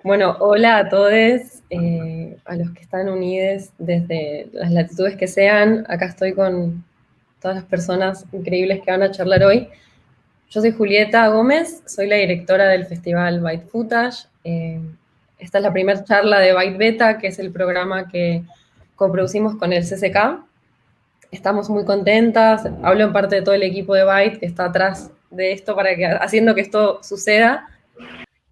Bueno, hola a todos, a los que están unidos desde las latitudes que sean. Acá estoy con todas las personas increíbles que van a charlar hoy. Yo soy Julieta Gómez, soy la directora del festival Byte Footage. Esta es la primera charla de Byte Beta, que es el programa que coproducimos con el CCK. Estamos muy contentas, hablo en parte de todo el equipo de Byte que está atrás de esto haciendo que esto suceda.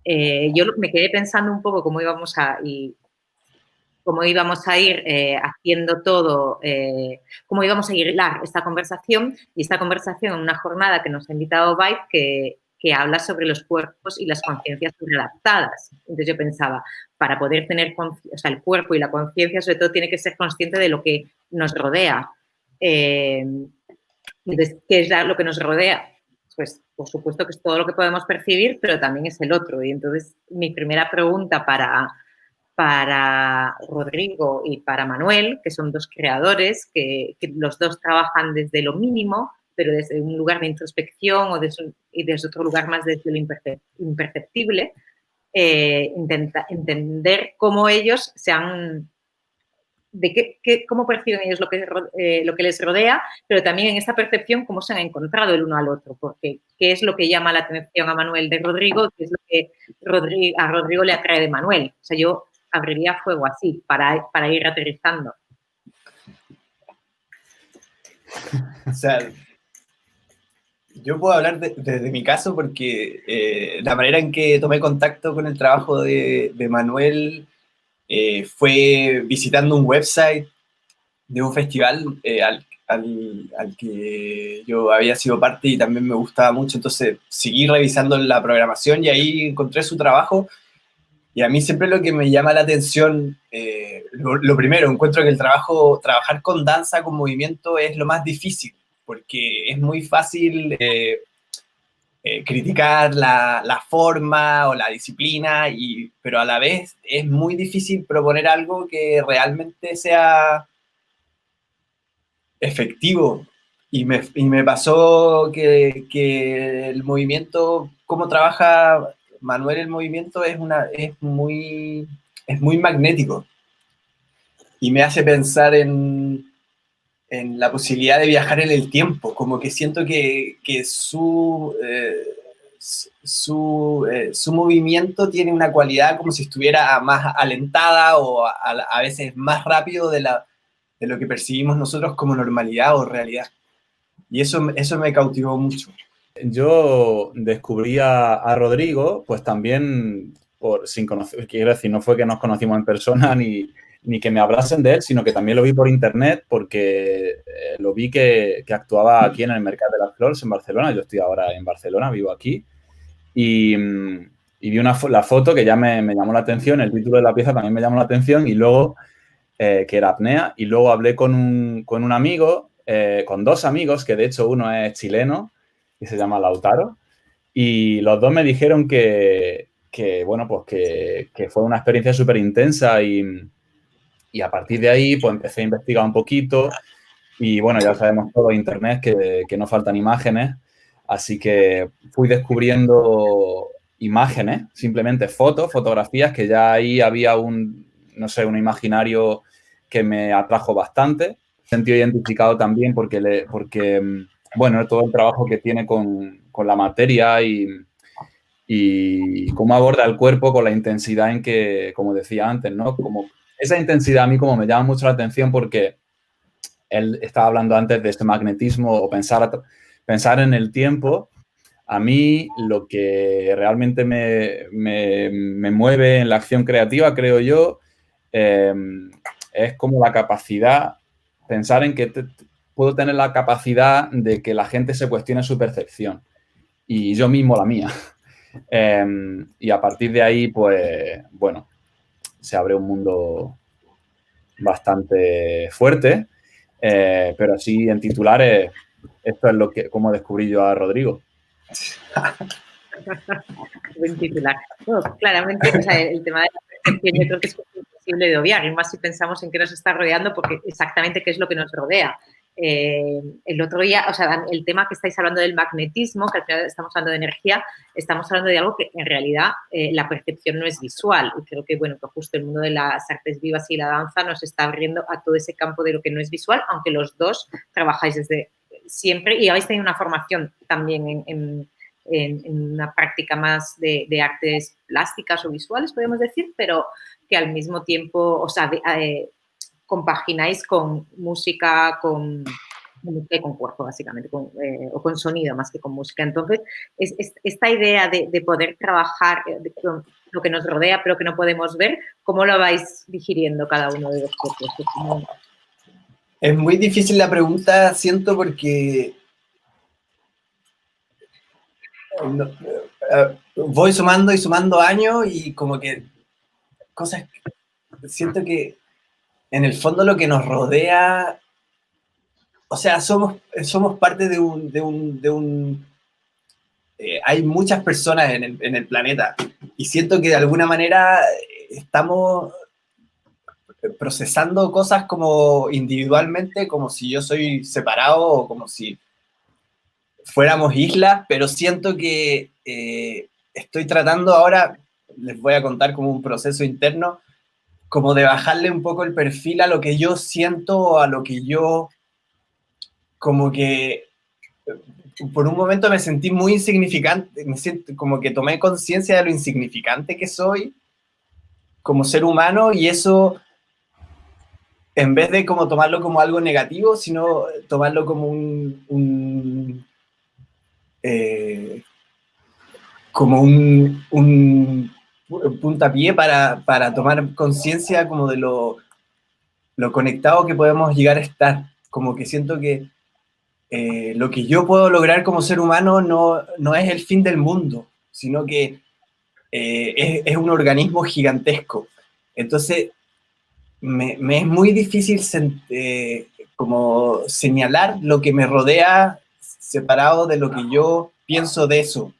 Yo me quedé pensando un poco cómo íbamos a ir haciendo todo, cómo íbamos a hilar esta conversación, y esta conversación en una jornada que nos ha invitado Byte que habla sobre los cuerpos y las conciencias sobreadaptadas. Entonces yo pensaba, para poder tener, el cuerpo y la conciencia sobre todo tiene que ser consciente de lo que nos rodea. Entonces, ¿qué es lo que nos rodea? Pues, por supuesto que es todo lo que podemos percibir, pero también es el otro. Y entonces, mi primera pregunta para Rodrigo y para Manuel, que son dos creadores, que los dos trabajan desde lo mínimo, pero desde un lugar de introspección y desde otro lugar más desde lo imperceptible, entender cómo ellos se han cómo perciben ellos lo que les rodea, pero también en esta percepción cómo se han encontrado el uno al otro, porque qué es lo que llama la atención a Manuel de Rodrigo, qué es lo que a Rodrigo le atrae de Manuel. O sea, yo abriría fuego así para ir aterrizando. O sea, yo puedo hablar desde mi caso porque la manera en que tomé contacto con el trabajo de Manuel fue visitando un website de un festival al que yo había sido parte y también me gustaba mucho. Entonces seguí revisando la programación y ahí encontré su trabajo. Y a mí siempre lo que me llama la atención, lo primero, encuentro que trabajar con danza, con movimiento, es lo más difícil, porque es muy fácil criticar la forma o la disciplina, pero a la vez es muy difícil proponer algo que realmente sea efectivo. Y me pasó que el movimiento, cómo trabaja Manuel el movimiento, es muy magnético. Y me hace pensar en la posibilidad de viajar en el tiempo, como que siento que su movimiento tiene una cualidad como si estuviera más alentada o a veces más rápido de lo que percibimos nosotros como normalidad o realidad. Y eso me cautivó mucho. Yo descubrí a Rodrigo, pues también sin conocer, quiero decir, no fue que nos conocimos en persona ni que me hablasen de él, sino que también lo vi por internet porque lo vi que actuaba aquí en el Mercat de las Flors en Barcelona. Yo estoy ahora en Barcelona, vivo aquí. Y vi la foto que ya me llamó la atención, el título de la pieza también me llamó la atención, y luego, que era apnea, y luego hablé con un amigo, con dos amigos, que de hecho uno es chileno, que se llama Lautaro, y los dos me dijeron que bueno, pues que fue una experiencia súper intensa y a partir de ahí pues empecé a investigar un poquito y bueno, ya sabemos todo internet que no faltan imágenes, así que fui descubriendo imágenes, simplemente fotografías, que ya ahí había un imaginario que me atrajo bastante. Me he sentido identificado también porque bueno, todo el trabajo que tiene con la materia y cómo aborda el cuerpo con la intensidad en que, como decía antes, ¿no? Como esa intensidad a mí como me llama mucho la atención porque él estaba hablando antes de este magnetismo o pensar en el tiempo. A mí lo que realmente me mueve en la acción creativa, creo yo, es como la capacidad, pensar en que puedo tener la capacidad de que la gente se cuestione su percepción y yo mismo la mía. Y a partir de ahí, pues, bueno, se abre un mundo bastante fuerte, pero así en titulares, esto es cómo descubrí yo a Rodrigo. Buen titular. Bueno, claramente, o sea, el tema de la percepción yo creo que es imposible de obviar, y más si pensamos en qué nos está rodeando, porque exactamente qué es lo que nos rodea. el otro día, o sea, el tema que estáis hablando del magnetismo, que al final estamos hablando de energía, estamos hablando de algo que en realidad la percepción no es visual. Y creo que, bueno, que justo el mundo de las artes vivas y la danza nos está abriendo a todo ese campo de lo que no es visual, aunque los dos trabajáis desde siempre y habéis tenido una formación también en una práctica más de artes plásticas o visuales, podemos decir, pero que al mismo tiempo, o sea, compagináis con música, con cuerpo, básicamente, o con sonido más que con música. Entonces, esta idea de poder trabajar con lo que nos rodea, pero que no podemos ver, ¿cómo lo vais digiriendo cada uno de vosotros? Es muy difícil la pregunta, siento, porque voy sumando y sumando años y como que cosas, siento que en el fondo lo que nos rodea, o sea, somos parte de un hay muchas personas en el planeta y siento que de alguna manera estamos procesando cosas como individualmente, como si yo soy separado o como si fuéramos islas, pero siento que estoy tratando ahora, les voy a contar como un proceso interno, como de bajarle un poco el perfil a lo que yo siento, a lo que yo, como que por un momento me sentí muy insignificante, me siento como que tomé conciencia de lo insignificante que soy como ser humano, y eso, en vez de como tomarlo como algo negativo, sino tomarlo como un puntapié para tomar conciencia como de lo conectado que podemos llegar a estar. Como que siento que lo que yo puedo lograr como ser humano no es el fin del mundo, sino que es un organismo gigantesco. Entonces, me es muy difícil como señalar lo que me rodea separado de lo que yo pienso de eso.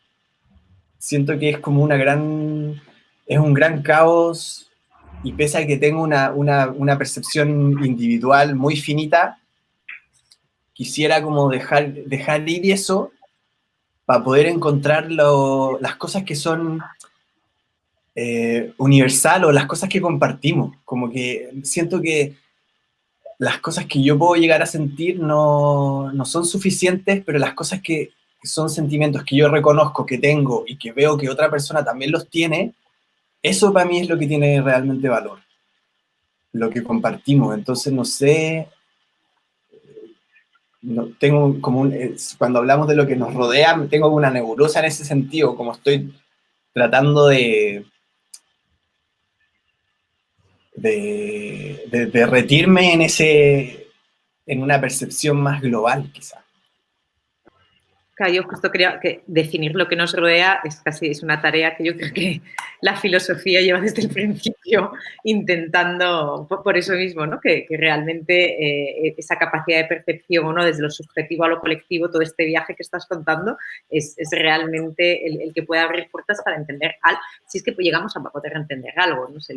Siento que es como es un gran caos, y pese a que tengo una percepción individual muy finita, quisiera como dejar ir eso para poder encontrar las cosas que son universal, o las cosas que compartimos. Como que siento que las cosas que yo puedo llegar a sentir no son suficientes, pero las cosas que son sentimientos que yo reconozco que tengo y que veo que otra persona también los tiene, eso para mí es lo que tiene realmente valor, lo que compartimos. Entonces, no sé, tengo como cuando hablamos de lo que nos rodea, tengo una nebulosa en ese sentido, como estoy tratando de derretirme en una percepción más global, quizá. Claro, yo justo creo que definir lo que nos rodea es una tarea que yo creo que la filosofía lleva desde el principio intentando, por eso mismo, ¿no? Que realmente esa capacidad de percepción, ¿no? Desde lo subjetivo a lo colectivo, todo este viaje que estás contando es realmente el que puede abrir puertas para entender algo, si es que llegamos a poder entender algo. No sé,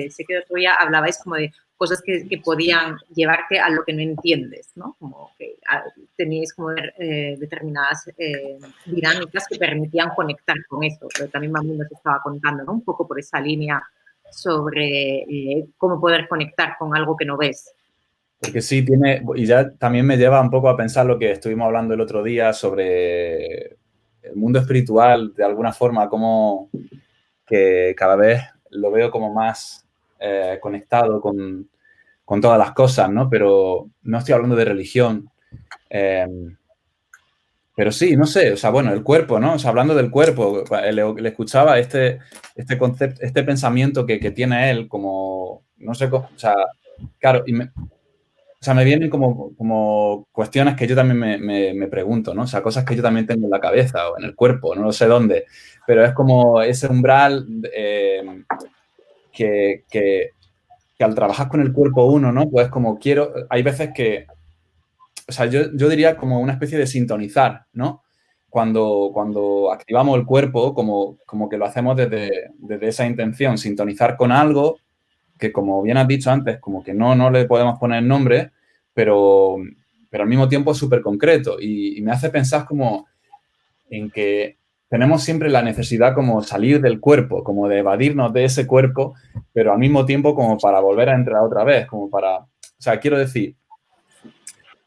sé que otro día hablabais como de cosas que podían llevarte a lo que no entiendes, ¿no? Como que teníais como determinadas dinámicas que permitían conectar con eso, pero también Mami nos estaba contando, ¿no? Un poco por esa línea sobre cómo poder conectar con algo que no ves. Porque sí, y ya también me lleva un poco a pensar lo que estuvimos hablando el otro día sobre el mundo espiritual, de alguna forma, como que cada vez lo veo como más conectado con todas las cosas, ¿no? Pero no estoy hablando de religión. Pero sí, no sé, o sea, bueno, el cuerpo, ¿no? O sea, hablando del cuerpo, le escuchaba este concepto, este pensamiento que tiene él, como, no sé, o sea, claro, o sea, me vienen como cuestiones que yo también me pregunto, ¿no? O sea, cosas que yo también tengo en la cabeza o en el cuerpo, no lo sé dónde, pero es como ese umbral que al trabajar con el cuerpo uno, ¿no? Pues como hay veces que, o sea, yo diría como una especie de sintonizar, ¿no? Cuando activamos el cuerpo, como que lo hacemos desde esa intención, sintonizar con algo que, como bien has dicho antes, como que no le podemos poner nombre, pero pero al mismo tiempo es súper concreto y me hace pensar como en que tenemos siempre la necesidad como salir del cuerpo, como de evadirnos de ese cuerpo, pero al mismo tiempo como para volver a entrar otra vez, como para, o sea, quiero decir,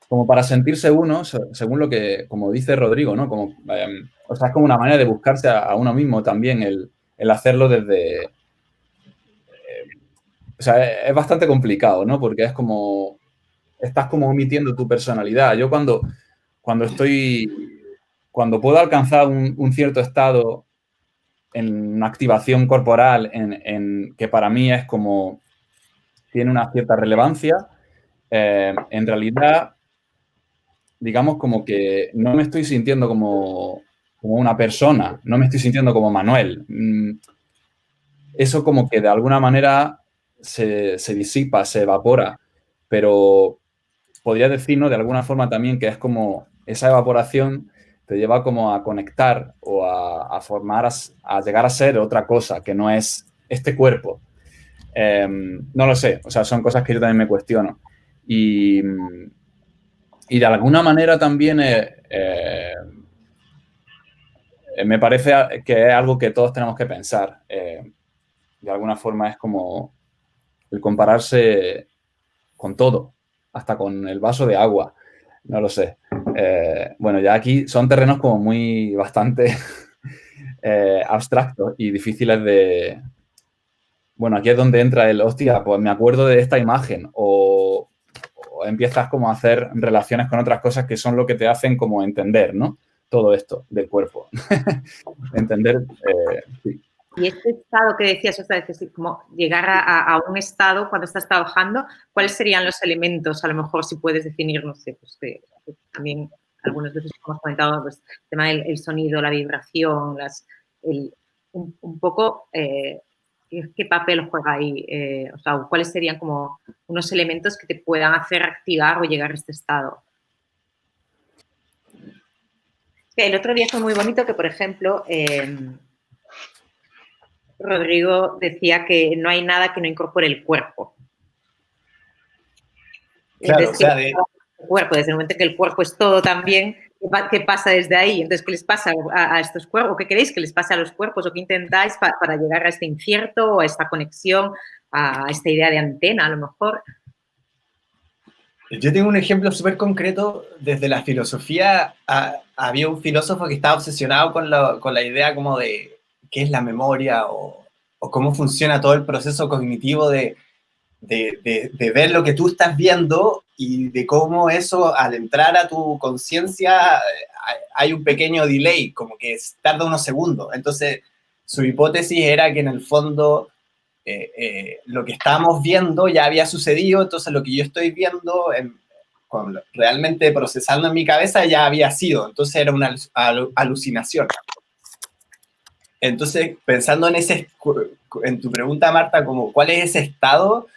como para sentirse uno, según lo que, como dice Rodrigo, ¿no? Como, o sea, es como una manera de buscarse a uno mismo también el hacerlo desde... o sea, es bastante complicado, ¿no? Porque es como... Estás como omitiendo tu personalidad. Yo cuando puedo alcanzar un cierto estado en una activación corporal que para mí es como... tiene una cierta relevancia, en realidad... digamos como que no me estoy sintiendo como una persona, no me estoy sintiendo como Manuel. Eso como que de alguna manera se disipa, se evapora, pero podría decir, ¿no? De alguna forma también que es como esa evaporación te lleva como a conectar o a formar, a llegar a ser otra cosa que no es este cuerpo. No lo sé, o sea, son cosas que yo también me cuestiono. Y de alguna manera también me parece que es algo que todos tenemos que pensar. De alguna forma es como el compararse con todo, hasta con el vaso de agua. No lo sé. Bueno, ya aquí son terrenos como bastante abstractos y difíciles de... Bueno, aquí es donde entra hostia, pues me acuerdo de esta imagen o empiezas como a hacer relaciones con otras cosas que son lo que te hacen como entender, ¿no? Todo esto del cuerpo. Entender, sí. Y este estado que decías, o sea, que es como llegar a un estado cuando estás trabajando, ¿cuáles serían los elementos? A lo mejor si puedes definir, no sé, pues que también algunas veces hemos comentado, pues, el tema del sonido, la vibración, un poco qué papel juega ahí, o sea, cuáles serían como unos elementos que te puedan hacer activar o llegar a este estado. El otro día fue muy bonito que, por ejemplo, Rodrigo decía que no hay nada que no incorpore el cuerpo. Claro, Entonces, o sea, el cuerpo, desde el momento que el cuerpo es todo también, ¿qué pasa desde ahí? Entonces, ¿qué les pasa a estos cuerpos? ¿Qué queréis que les pase a los cuerpos? ¿O qué intentáis para llegar a este incierto o a esta conexión, a esta idea de antena, a lo mejor? yo tengo un ejemplo súper concreto. Desde la filosofía, había un filósofo que estaba obsesionado con la idea como de qué es la memoria o cómo funciona todo el proceso cognitivo de ver lo que tú estás viendo y de cómo eso, al entrar a tu conciencia, hay un pequeño delay, como que tarda unos segundos. Entonces, su hipótesis era que en el fondo lo que estábamos viendo ya había sucedido, entonces lo que yo estoy viendo, realmente procesando en mi cabeza, ya había sido. Entonces era una alucinación. Entonces, pensando en tu pregunta, Marta, como ¿cuál es ese estado?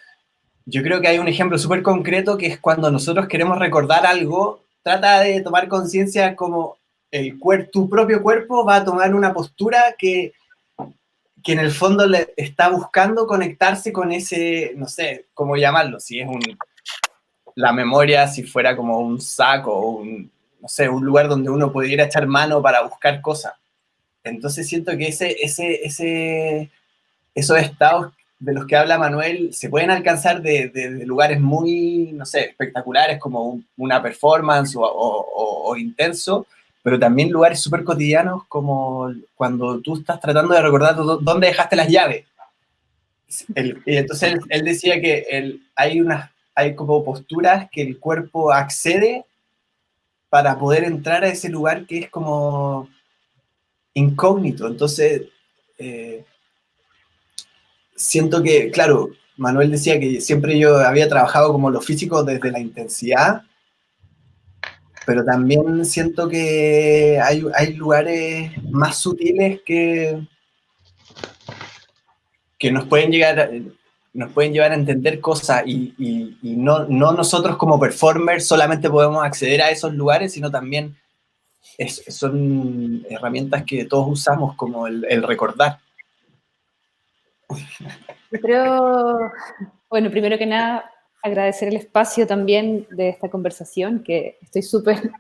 Yo creo que hay un ejemplo súper concreto que es cuando nosotros queremos recordar algo, trata de tomar conciencia como tu propio cuerpo va a tomar una postura que en el fondo le está buscando conectarse con ese, no sé cómo llamarlo, si es la memoria, si fuera como un saco o no sé, un lugar donde uno pudiera echar mano para buscar cosas. Entonces siento que esos estados de los que habla Manuel se pueden alcanzar de lugares muy, no sé, espectaculares como una performance o intenso, pero también lugares súper cotidianos como cuando tú estás tratando de recordar dónde dejaste las llaves. Y entonces él decía que hay como posturas que el cuerpo accede para poder entrar a ese lugar que es como incógnito. Entonces, siento que, claro, Manuel decía que siempre yo había trabajado como lo físico desde la intensidad, pero también siento que hay lugares más sutiles que nos pueden llevar a entender cosas y no nosotros como performers solamente podemos acceder a esos lugares, sino también son herramientas que todos usamos como el recordar. Yo creo, bueno, primero que nada, agradecer el espacio también de esta conversación, que estoy súper,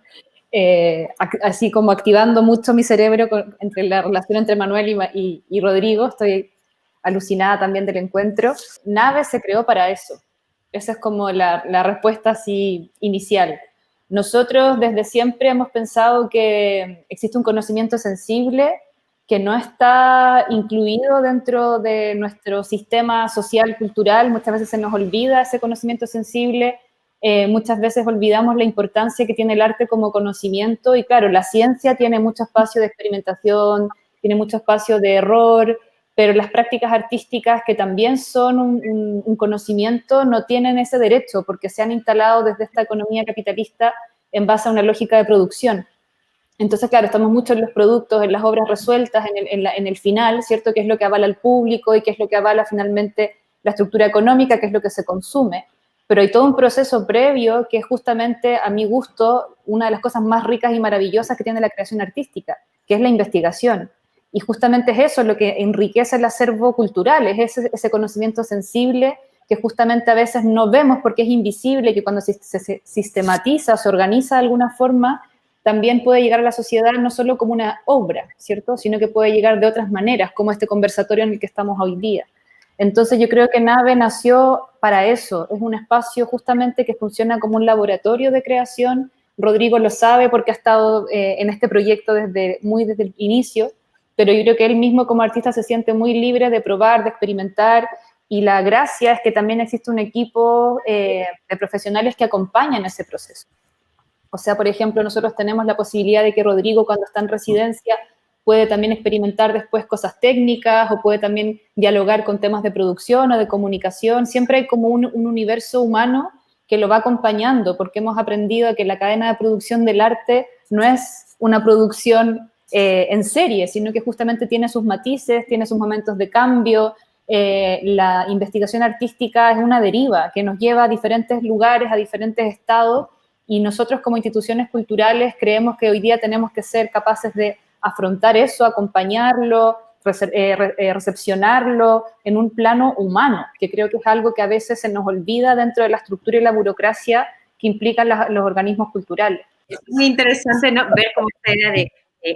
así como activando mucho mi cerebro entre la relación entre Manuel y Rodrigo. Estoy alucinada también del encuentro. Nave se creó para eso. Esa es como la respuesta así inicial. Nosotros desde siempre hemos pensado que existe un conocimiento sensible que no está incluido dentro de nuestro sistema social, cultural. Muchas veces se nos olvida ese conocimiento sensible, muchas veces olvidamos la importancia que tiene el arte como conocimiento, y claro, la ciencia tiene mucho espacio de experimentación, tiene mucho espacio de error, pero las prácticas artísticas, que también son un conocimiento, no tienen ese derecho, porque se han instalado desde esta economía capitalista en base a una lógica de producción. Entonces, claro, estamos mucho en los productos, en las obras resueltas, en el final, ¿cierto? Que es lo que avala al público y que es lo que avala finalmente la estructura económica, que es lo que se consume. Pero hay todo un proceso previo que es justamente, a mi gusto, una de las cosas más ricas y maravillosas que tiene la creación artística, que es la investigación. Y justamente es eso lo que enriquece el acervo cultural, es ese conocimiento sensible que justamente a veces no vemos porque es invisible, que cuando se sistematiza o se organiza de alguna forma, también puede llegar a la sociedad no solo como una obra, ¿cierto? Sino que puede llegar de otras maneras, como este conversatorio en el que estamos hoy día. Entonces yo creo que Nave nació para eso, es un espacio justamente que funciona como un laboratorio de creación. Rodrigo lo sabe porque ha estado en este proyecto desde el inicio, pero yo creo que él mismo como artista se siente muy libre de probar, de experimentar, y la gracia es que también existe un equipo de profesionales que acompañan ese proceso. O sea, por ejemplo, nosotros tenemos la posibilidad de que Rodrigo, cuando está en residencia, puede también experimentar después cosas técnicas, o puede también dialogar con temas de producción o de comunicación. Siempre hay como un universo humano que lo va acompañando, porque hemos aprendido que la cadena de producción del arte no es una producción en serie, sino que justamente tiene sus matices, tiene sus momentos de cambio. La investigación artística es una deriva que nos lleva a diferentes lugares, a diferentes estados, y nosotros como instituciones culturales creemos que hoy día tenemos que ser capaces de afrontar eso, acompañarlo, recepcionarlo en un plano humano, que creo que es algo que a veces se nos olvida dentro de la estructura y la burocracia que implican los organismos culturales. Es muy interesante, ¿no?, ver cómo esta idea de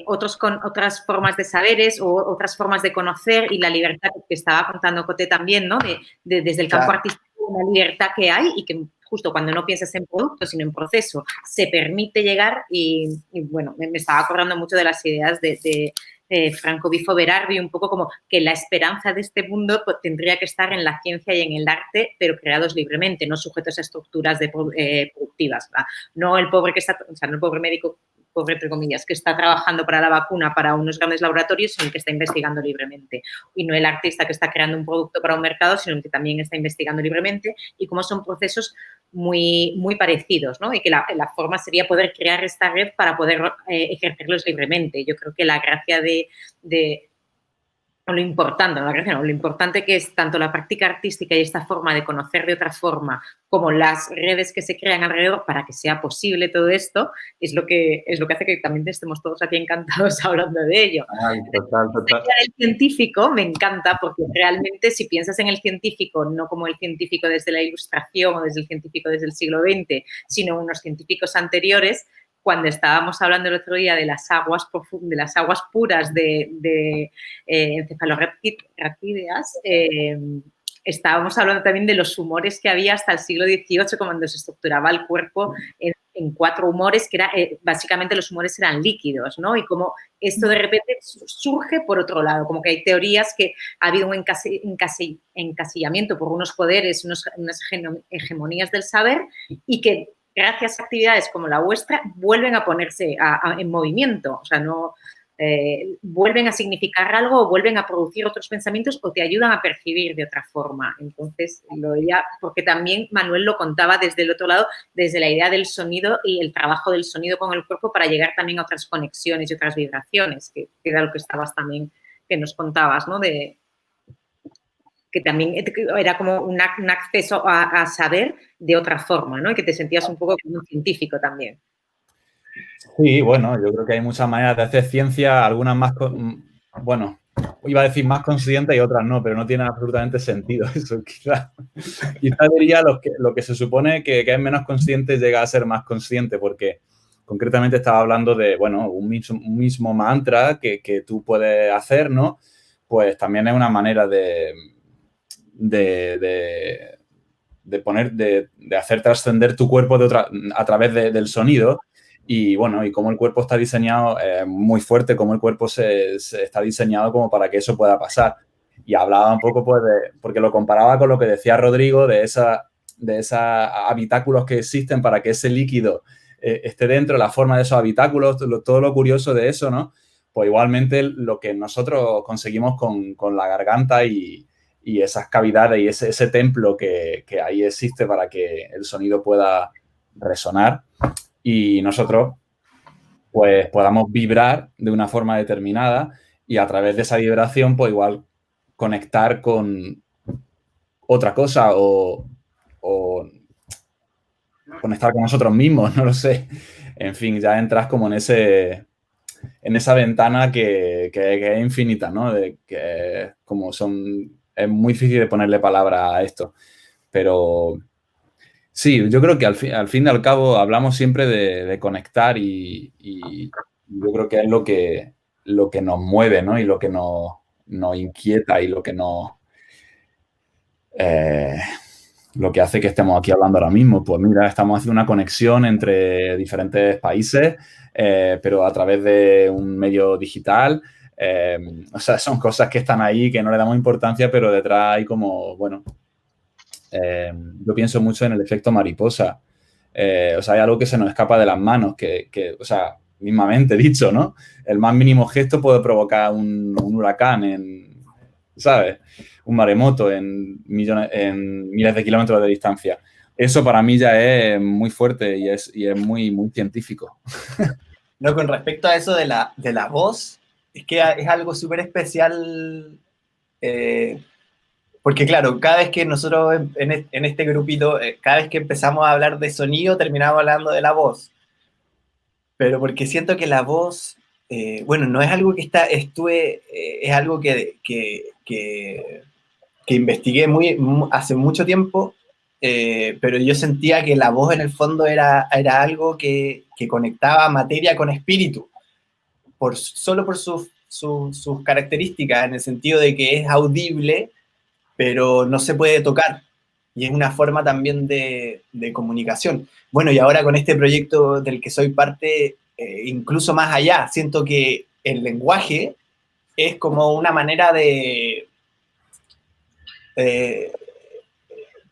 otros con otras formas de saberes o otras formas de conocer, y la libertad que estaba contando Coté también, ¿no?, desde el campo artístico, una libertad que hay y que justo cuando no piensas en producto, sino en proceso, se permite llegar. Y bueno, me estaba acordando mucho de las ideas de Franco Bifo Berardi, un poco como que la esperanza de este mundo pues, tendría que estar en la ciencia y en el arte, pero creados libremente, no sujetos a estructuras productivas, ¿verdad? No el pobre que está, o sea, no el pobre médico, pobre entre comillas, que está trabajando para la vacuna para unos grandes laboratorios, sino que está investigando libremente. Y no el artista que está creando un producto para un mercado, sino que también está investigando libremente, y cómo son procesos muy, muy parecidos, ¿no? Y que la forma sería poder crear esta red para poder ejercerlos libremente. Yo creo que la gracia lo importante que es tanto la práctica artística y esta forma de conocer de otra forma, como las redes que se crean alrededor para que sea posible todo esto, es lo que hace que también estemos todos aquí encantados hablando de ello. Ay, total. El científico me encanta, porque realmente si piensas en el científico no como el científico desde la Ilustración o desde el científico desde el siglo XX, sino unos científicos anteriores. Cuando estábamos hablando el otro día de las aguas puras de encefalorraptídeas, estábamos hablando también de los humores que había hasta el siglo XVIII, cuando se estructuraba el cuerpo en 4 humores, que era, básicamente los humores eran líquidos, ¿no? Y como esto de repente surge por otro lado, como que hay teorías que ha habido un encasillamiento por unos poderes, unas hegemonías del saber, y que gracias a actividades como la vuestra, vuelven a ponerse en movimiento. O sea, no vuelven a significar algo, o vuelven a producir otros pensamientos, o te ayudan a percibir de otra forma. Entonces, porque también Manuel lo contaba desde el otro lado, desde la idea del sonido y el trabajo del sonido con el cuerpo para llegar también a otras conexiones y otras vibraciones, que era lo que estabas también, que nos contabas, ¿no? Que también era como un acceso a saber de otra forma, ¿no? Y que te sentías un poco como un científico también. Sí, bueno, yo creo que hay muchas maneras de hacer ciencia, algunas más, bueno, iba a decir más conscientes y otras no, pero no tiene absolutamente sentido eso. Quizás diría lo que se supone que es menos consciente llega a ser más consciente, porque concretamente estaba hablando de, bueno, un mismo mantra que tú puedes hacer, ¿no? Pues también es una manera de hacer trascender tu cuerpo a través del sonido. Y bueno, y cómo el cuerpo está diseñado, muy fuerte, cómo el cuerpo se está diseñado como para que eso pueda pasar. Y hablaba un poco, pues, porque lo comparaba con lo que decía Rodrigo, de esos habitáculos que existen para que ese líquido esté dentro, la forma de esos habitáculos, todo lo curioso de eso, ¿no? Pues igualmente lo que nosotros conseguimos con la garganta y esas cavidades y ese templo que ahí existe para que el sonido pueda resonar y nosotros pues podamos vibrar de una forma determinada y a través de esa vibración pues igual conectar con otra cosa o conectar con nosotros mismos, no lo sé. En fin, ya entras como en esa ventana que es infinita, ¿no? Que como es muy difícil de ponerle palabra a esto, pero sí, yo creo que al fin y al cabo hablamos siempre de conectar y yo creo que es lo que nos mueve, ¿no? Y lo que nos inquieta y lo que lo que hace que estemos aquí hablando ahora mismo. Pues mira, estamos haciendo una conexión entre diferentes países, pero a través de un medio digital. O sea, son cosas que están ahí, que no le damos importancia, pero detrás hay como, bueno, yo pienso mucho en el efecto mariposa. O sea, hay algo que se nos escapa de las manos, o sea, mismamente dicho, ¿no? El más mínimo gesto puede provocar un huracán, ¿sabes? Un maremoto en miles de kilómetros de distancia. Eso para mí ya es muy fuerte y es muy, muy científico. No, con respecto a eso de la voz, es que es algo súper especial, porque claro, cada vez que nosotros en este grupito, cada vez que empezamos a hablar de sonido, terminamos hablando de la voz. Pero porque siento que la voz, bueno, no es algo que es algo que investigué hace mucho tiempo, pero yo sentía que la voz en el fondo era algo que conectaba materia con espíritu, solo por sus características, en el sentido de que es audible, pero no se puede tocar. Y es una forma también de comunicación. Bueno, y ahora con este proyecto del que soy parte, incluso más allá, siento que el lenguaje es como una manera de...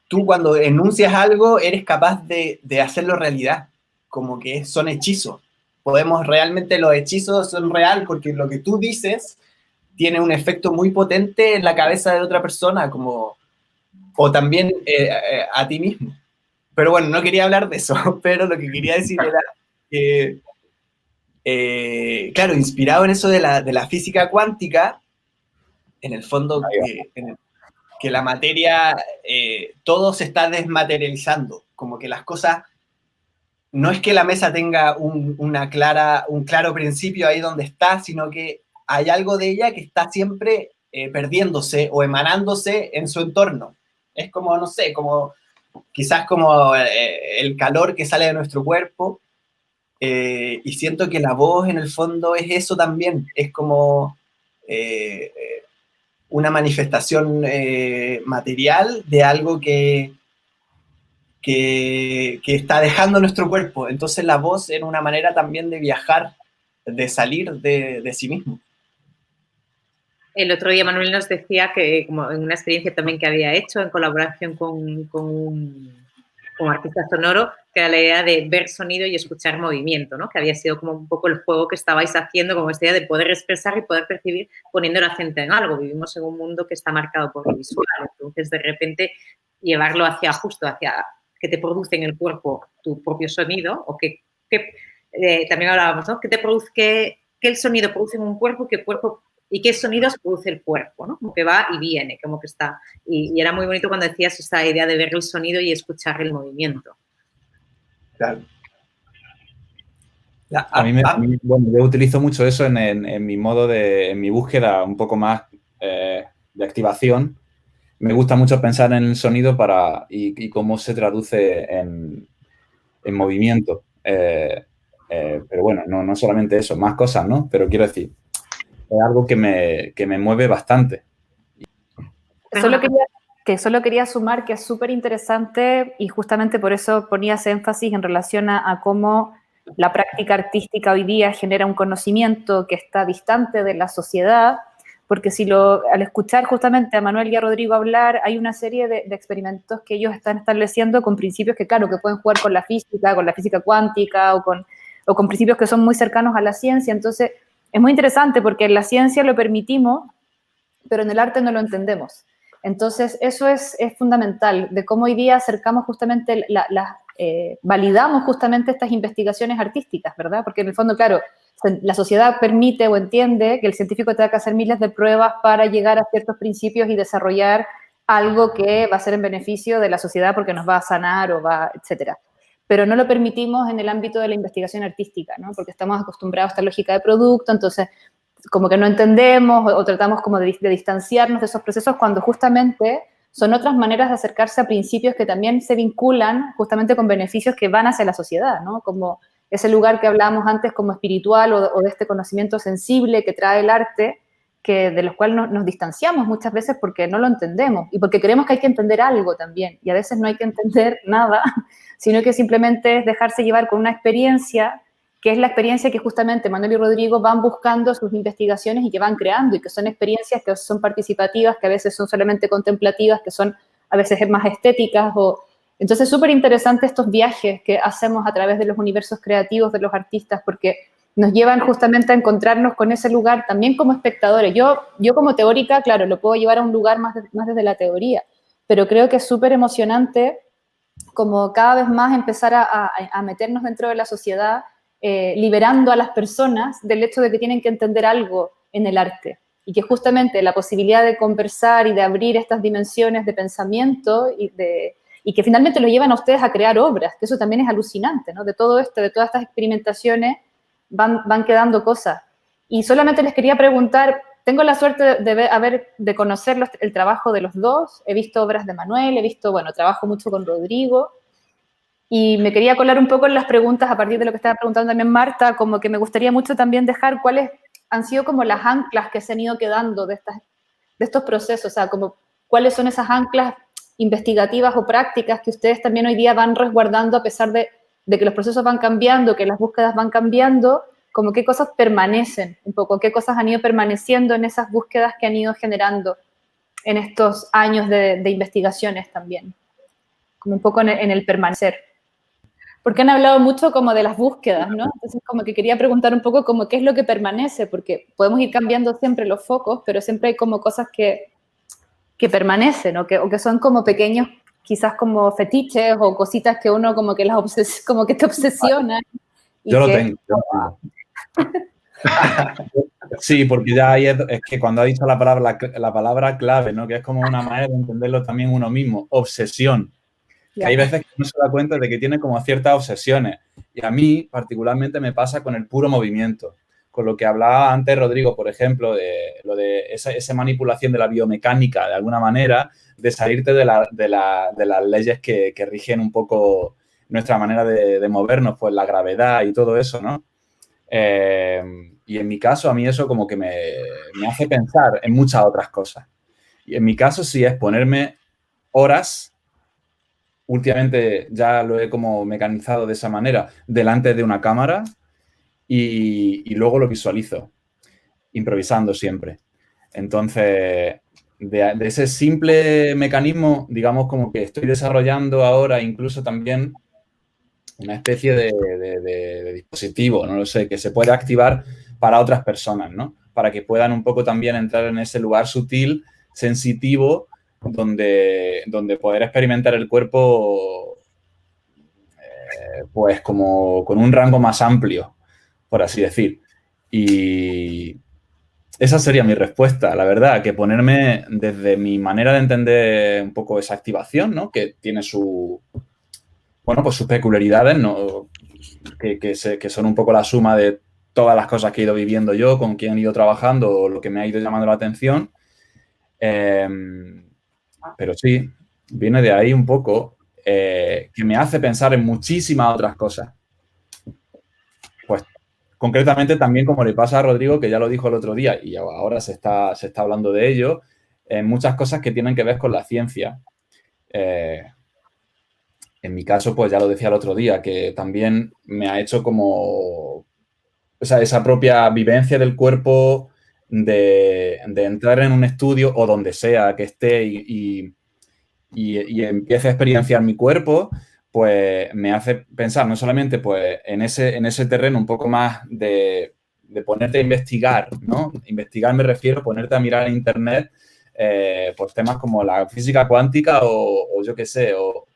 tú cuando enuncias algo eres capaz de hacerlo realidad, como que son hechizos. Realmente los hechizos son real porque lo que tú dices tiene un efecto muy potente en la cabeza de otra persona, o también a ti mismo. Pero bueno, no quería hablar de eso, pero lo que quería decir era que, claro, inspirado en eso de la física cuántica, en el fondo que la materia, todo se está desmaterializando, como que las cosas, no es que la mesa tenga un claro principio ahí donde está, sino que hay algo de ella que está siempre perdiéndose o emanándose en su entorno. Es como, no sé, quizás como el calor que sale de nuestro cuerpo, y siento que la voz en el fondo es eso también, es como una manifestación material de algo que está dejando nuestro cuerpo. Entonces la voz era una manera también de viajar, de salir de sí mismo. El otro día Manuel nos decía que, como en una experiencia también que había hecho en colaboración con un artista sonoro, que era la idea de ver sonido y escuchar movimiento, ¿no? Que había sido como un poco el juego que estabais haciendo, como esta idea de poder expresar y poder percibir poniendo el acento en algo. Vivimos en un mundo que está marcado por lo visual, entonces de repente llevarlo hacia que te produce en el cuerpo tu propio sonido, o que también hablábamos, ¿no? ¿Qué el sonido produce en un cuerpo, y qué sonidos produce el cuerpo, ¿no? Como que va y viene, como que está. Y era muy bonito cuando decías esa idea de ver el sonido y escuchar el movimiento. Claro. Bueno, yo utilizo mucho eso en mi modo en mi búsqueda un poco más de activación. Me gusta mucho pensar en el sonido y cómo se traduce en movimiento. Pero bueno, no solamente eso, más cosas, ¿no? Pero quiero decir, es algo que me mueve bastante. Solo quería sumar que es súper interesante y justamente por eso ponías énfasis en relación a cómo la práctica artística hoy día genera un conocimiento que está distante de la sociedad, porque al escuchar justamente a Manuel y a Rodrigo hablar, hay una serie de experimentos que ellos están estableciendo con principios que, claro, que pueden jugar con la física cuántica o con principios que son muy cercanos a la ciencia. Entonces, es muy interesante porque en la ciencia lo permitimos, pero en el arte no lo entendemos. Entonces, eso es fundamental, de cómo hoy día acercamos justamente, validamos justamente estas investigaciones artísticas, ¿verdad? Porque en el fondo, claro, la sociedad permite o entiende que el científico tenga que hacer miles de pruebas para llegar a ciertos principios y desarrollar algo que va a ser en beneficio de la sociedad porque nos va a sanar etcétera. Pero no lo permitimos en el ámbito de la investigación artística, ¿no? Porque estamos acostumbrados a esta lógica de producto, entonces como que no entendemos o tratamos como de distanciarnos de esos procesos cuando justamente son otras maneras de acercarse a principios que también se vinculan justamente con beneficios que van hacia la sociedad, ¿no? Como ese lugar que hablábamos antes como espiritual o de este conocimiento sensible que trae el arte, de los cuales nos distanciamos muchas veces porque no lo entendemos y porque creemos que hay que entender algo también, y a veces no hay que entender nada, sino que simplemente es dejarse llevar con una experiencia que es la experiencia que justamente Manuel y Rodrigo van buscando sus investigaciones y que van creando, y que son experiencias que son participativas, que a veces son solamente contemplativas, que son a veces más estéticas. Entonces, súper interesante estos viajes que hacemos a través de los universos creativos de los artistas, porque nos llevan justamente a encontrarnos con ese lugar también como espectadores. Yo como teórica, claro, lo puedo llevar a un lugar más desde la teoría, pero creo que es súper emocionante como cada vez más empezar a meternos dentro de la sociedad, liberando a las personas del hecho de que tienen que entender algo en el arte, y que justamente la posibilidad de conversar y de abrir estas dimensiones de pensamiento y que finalmente lo llevan a ustedes a crear obras, que eso también es alucinante, ¿no? De todo esto, de todas estas experimentaciones van quedando cosas. Y solamente les quería preguntar, tengo la suerte de conocer el trabajo de los dos, he visto obras de Manuel, trabajo mucho con Rodrigo, y me quería colar un poco en las preguntas a partir de lo que estaba preguntando también Marta, como que me gustaría mucho también dejar cuáles han sido como las anclas que se han ido quedando de estos procesos, o sea, como cuáles son esas anclas investigativas o prácticas que ustedes también hoy día van resguardando a pesar de que los procesos van cambiando, que las búsquedas van cambiando, como qué cosas permanecen un poco, qué cosas han ido permaneciendo en esas búsquedas que han ido generando en estos años de investigaciones también, como un poco en el permanecer. Porque han hablado mucho como de las búsquedas, ¿no? Entonces como que quería preguntar un poco como qué es lo que permanece, porque podemos ir cambiando siempre los focos, pero siempre hay como cosas que permanecen o que son como pequeños, quizás como fetiches o cositas que uno como que como que te obsesionan. Yo lo tengo. Sí, porque ya ahí es que cuando ha dicho la palabra clave, ¿no? Que es como una manera de entenderlo también uno mismo, obsesión. Que hay veces que uno se da cuenta de que tiene como ciertas obsesiones. Y a mí, particularmente, me pasa con el puro movimiento. Con lo que hablaba antes Rodrigo, por ejemplo, de lo de esa manipulación de la biomecánica, de alguna manera, de salirte de las leyes que rigen un poco nuestra manera de movernos, pues la gravedad y todo eso, ¿no? Y en mi caso, a mí eso como que me hace pensar en muchas otras cosas. Y en mi caso sí es ponerme horas. Últimamente ya lo he como mecanizado de esa manera, delante de una cámara y luego lo visualizo, improvisando siempre. Entonces, de ese simple mecanismo, digamos como que estoy desarrollando ahora incluso también una especie de dispositivo, no lo sé, que se puede activar para otras personas, ¿no? Para que puedan un poco también entrar en ese lugar sutil, sensitivo, donde poder experimentar el cuerpo pues como con un rango más amplio, por así decir. Y esa sería mi respuesta, la verdad, que ponerme desde mi manera de entender un poco esa activación, ¿no? Que tiene pues sus peculiaridades, ¿no? que son un poco la suma de todas las cosas que he ido viviendo yo, con quien he ido trabajando o lo que me ha ido llamando la atención. Pero sí, viene de ahí un poco, que me hace pensar en muchísimas otras cosas. Pues concretamente también como le pasa a Rodrigo, que ya lo dijo el otro día y ahora se está hablando de ello, en muchas cosas que tienen que ver con la ciencia. En mi caso, pues ya lo decía el otro día, que también me ha hecho como, o sea, esa propia vivencia del cuerpo de entrar en un estudio o donde sea que esté y empiece a experienciar mi cuerpo, pues me hace pensar no solamente pues, en ese terreno un poco más de ponerte a investigar, ¿no? Investigar me refiero a ponerte a mirar en internet pues temas como la física cuántica o yo qué sé, o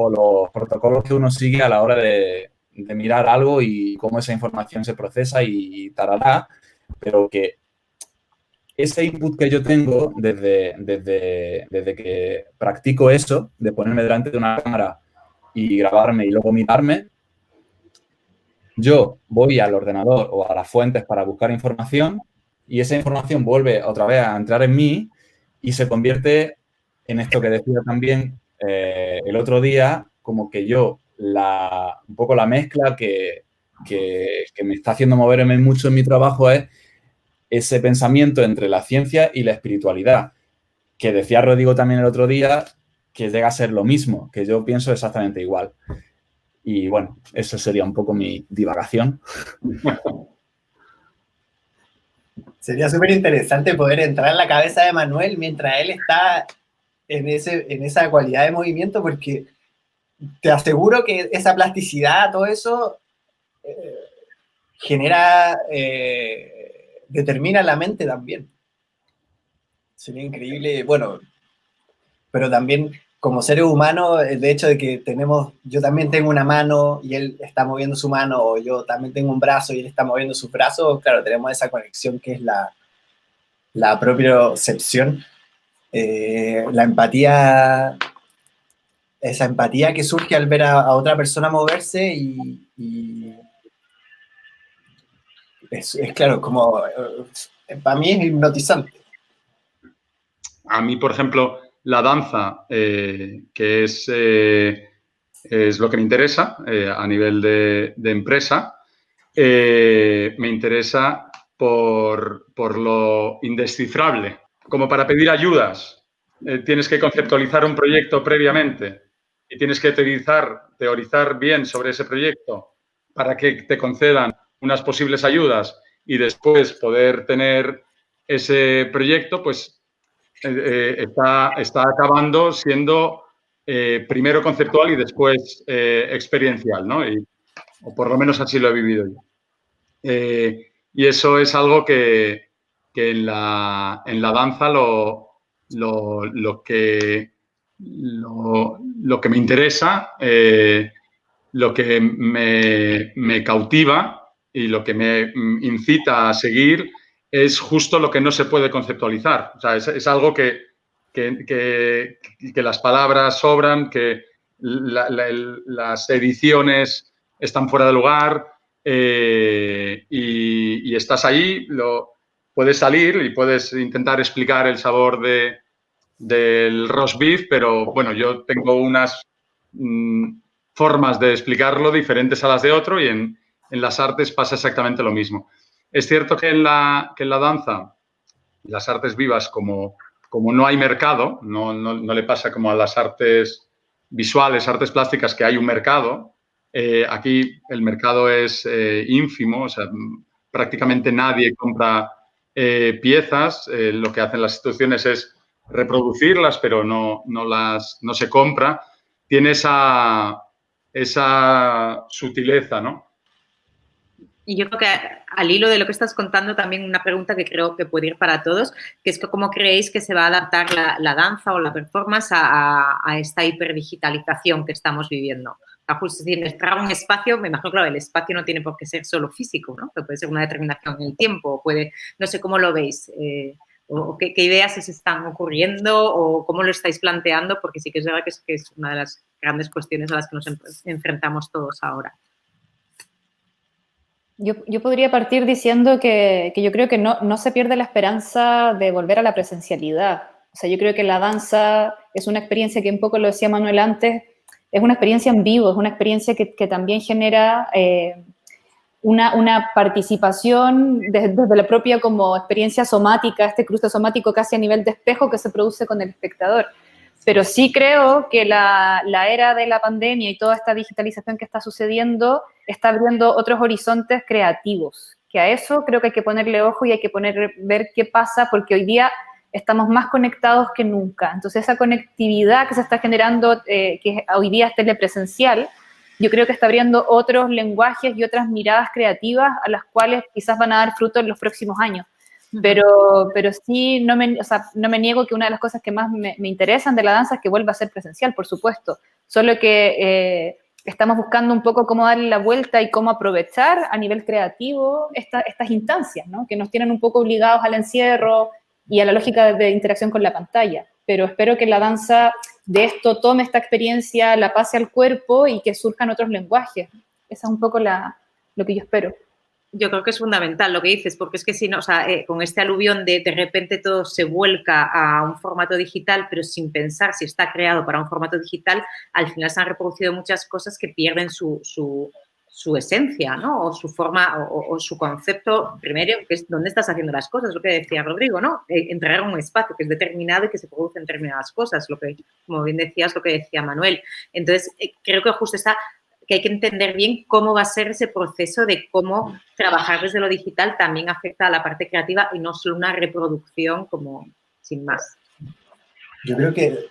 los protocolos que uno sigue a la hora de mirar algo y cómo esa información se procesa y tarará, pero que ese input que yo tengo desde que practico eso, de ponerme delante de una cámara y grabarme y luego mirarme, yo voy al ordenador o a las fuentes para buscar información y esa información vuelve otra vez a entrar en mí y se convierte en esto que decía también el otro día, como que yo, un poco la mezcla que me está haciendo moverme mucho en mi trabajo es ese pensamiento entre la ciencia y la espiritualidad, que decía Rodrigo también el otro día, que llega a ser lo mismo, que yo pienso exactamente igual. Y bueno, eso sería un poco mi divagación. Sería súper interesante poder entrar en la cabeza de Manuel mientras él está en esa cualidad de movimiento, porque te aseguro que esa plasticidad, todo eso, determina la mente también. Sería increíble, bueno, pero también como seres humanos, el hecho de que yo también tengo una mano y él está moviendo su mano, o yo también tengo un brazo y él está moviendo sus brazos, claro, tenemos esa conexión que es la propiocepción, la empatía, esa empatía que surge al ver a otra persona moverse y es claro, como para mí es hipnotizante. A mí, por ejemplo, la danza, que es lo que me interesa a nivel de empresa, me interesa por lo indescifrable. Como para pedir ayudas, tienes que conceptualizar un proyecto previamente y tienes que teorizar bien sobre ese proyecto para que te concedan unas posibles ayudas y después poder tener ese proyecto, pues está acabando siendo primero conceptual y después experiencial, ¿no? O por lo menos así lo he vivido yo. Y eso es algo que en la danza lo que me interesa, lo que me cautiva y lo que me incita a seguir es justo lo que no se puede conceptualizar. O sea, es algo que las palabras sobran, que las ediciones están fuera de lugar y estás ahí, puedes salir y puedes intentar explicar el sabor del roast beef, pero bueno, yo tengo unas formas de explicarlo diferentes a las de otro y en las artes pasa exactamente lo mismo. Es cierto que en la danza, las artes vivas, como no hay mercado, no le pasa como a las artes visuales, artes plásticas, que hay un mercado. Aquí el mercado es ínfimo, o sea, prácticamente nadie compra piezas. Lo que hacen las instituciones es reproducirlas, pero no se compra. Tiene esa sutileza, ¿no? Y yo creo que al hilo de lo que estás contando, también una pregunta que creo que puede ir para todos, que es que cómo creéis que se va a adaptar la danza o la performance a esta hiperdigitalización que estamos viviendo. Justo, es decir, entrar a un espacio, me imagino, claro, el espacio no tiene por qué ser solo físico, ¿no? Que puede ser una determinación en el tiempo, no sé cómo lo veis, o qué ideas os están ocurriendo o cómo lo estáis planteando, porque sí que es verdad que es una de las grandes cuestiones a las que nos enfrentamos todos ahora. Yo podría partir diciendo que yo creo que no se pierde la esperanza de volver a la presencialidad. O sea, yo creo que la danza es una experiencia que un poco lo decía Manuel antes, es una experiencia en vivo, es una experiencia que también genera una participación desde la propia como experiencia somática, este cruce somático casi a nivel de espejo que se produce con el espectador. Pero sí creo que la era de la pandemia y toda esta digitalización que está sucediendo está abriendo otros horizontes creativos, que a eso creo que hay que ponerle ojo y hay que ver qué pasa, porque hoy día estamos más conectados que nunca. Entonces esa conectividad que se está generando, que hoy día es telepresencial, yo creo que está abriendo otros lenguajes y otras miradas creativas a las cuales quizás van a dar fruto en los próximos años. Pero sí, no me niego que una de las cosas que más me interesan de la danza es que vuelva a ser presencial, por supuesto. Solo que estamos buscando un poco cómo darle la vuelta y cómo aprovechar a nivel creativo estas instancias, ¿no? Que nos tienen un poco obligados al encierro y a la lógica de interacción con la pantalla. Pero espero que la danza de esto tome esta experiencia, la pase al cuerpo y que surjan otros lenguajes. Esa es un poco lo que yo espero. Yo creo que es fundamental lo que dices, porque es que si no, o sea, con este aluvión de repente todo se vuelca a un formato digital, pero sin pensar si está creado para un formato digital, al final se han reproducido muchas cosas que pierden su esencia, ¿no? O su forma, o su concepto, primero, que es dónde estás haciendo las cosas, lo que decía Rodrigo, ¿no? Entregar un espacio que es determinado y que se producen determinadas cosas, lo que, como bien decías, lo que decía Manuel. Entonces, creo que justo está que hay que entender bien cómo va a ser ese proceso de cómo trabajar desde lo digital también afecta a la parte creativa y no solo una reproducción como sin más. Yo creo que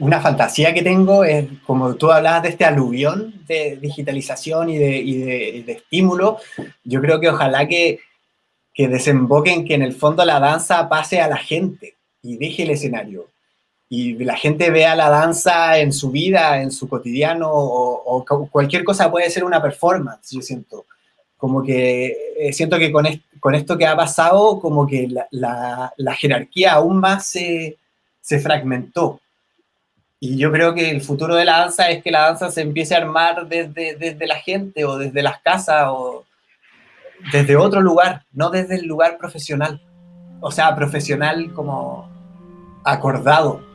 una fantasía que tengo es, como tú hablabas de este aluvión de digitalización y de estímulo, yo creo que ojalá que desemboque en que en el fondo la danza pase a la gente y deje el escenario. Y la gente vea la danza en su vida, en su cotidiano, o cualquier cosa puede ser una performance, yo siento. Como que siento que con esto que ha pasado, como que la jerarquía aún más se fragmentó. Y yo creo que el futuro de la danza es que la danza se empiece a armar desde la gente, o desde las casas, o desde otro lugar, no desde el lugar profesional. O sea, profesional como acordado.